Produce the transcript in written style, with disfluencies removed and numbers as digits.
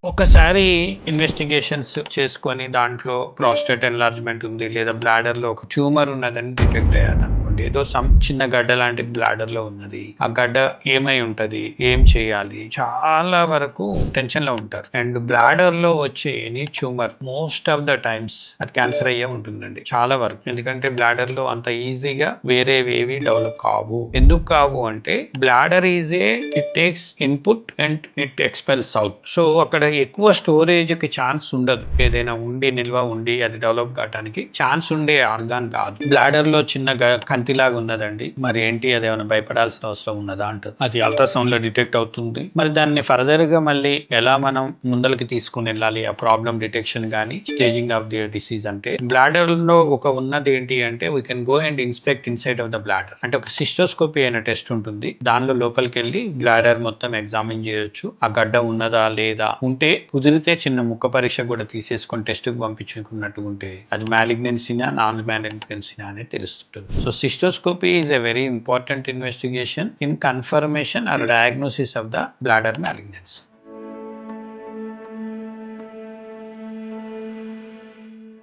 ఒకసారి ఇన్వెస్టిగేషన్స్ చేసుకొని దాంట్లో ప్రాస్టేట్ ఎన్లార్జ్మెంట్ ఉంది లేదా బ్లాడర్ లో ఒక ట్యూమర్ ఉన్నదని డిటెక్ట్ అయ్యాదనుకోండి, ఏదో చిన్న గడ్డ లాంటి బ్లాడర్ లో ఉన్నది, ఆ గడ్డ ఏమై ఉంటది, ఏం చేయాలి, చాలా వరకు టెన్షన్ లో ఉంటారు. అండ్ బ్లాడర్ లో వచ్చే any tumour most of the times అది క్యాన్సర్ అయ్యే ఉంటుందండి చాలా వరకు. ఎందుకంటే బ్లాడర్ లో అంత ఈజీగా వేరేవేవి డెవలప్ కావు. ఎందుకు కావు అంటే bladder is it takes input and it expels out. So అక్కడ ఎక్కువ స్టోరేజ్ కి ఛాన్స్ ఉండదు. ఏదైనా ఉండి నిల్వ ఉండి అది డెవలప్ కావడానికి ఛాన్స్ ఉండే ఆర్గాన్ కాదు. బ్లాడర్ లో చిన్న కంతిలాగా ఉన్నదండి, మరి ఏంటి అది ఏమైనా భయపడాల్సిన అవసరం ఉన్నదా అంటారు. అది అల్ట్రాసౌండ్ లో డిటెక్ట్ అవుతుంది. మరి దాన్ని ఫర్దర్ గా మళ్ళీ ఎలా మనం ముందలకి తీసుకుని వెళ్ళాలి, ఆ ప్రాబ్లం డిటెక్షన్ గానీ స్టేజింగ్ ఆఫ్ ది డిసీజ్ అంటే బ్లాడర్ లో ఒక ఉన్నది ఏంటి అంటే we can go and inspect inside of the bladder. అంటే ఒక సిస్టోస్కోపీ అయిన టెస్ట్ ఉంటుంది. దానిలో లోపలికి వెళ్ళి బ్లాడర్ మొత్తం ఎగ్జామిన్ చేయొచ్చు. ఆ గడ్డ ఉన్నదా లేదా, ఉంటే కుదిరితే చిన్న ముక్క పరీక్ష కూడా తీసేసుకొని టెస్ట్ కు పంపించుకున్నట్టు ఉంటే అది మ్యాలిగ్నెన్సీనా నాన్ మ్యాలిగ్నెన్సీనా అనేది తెలుస్తుంటుంది. So cystoscopy is a very important investigation in confirmation or diagnosis of the bladder malignancy.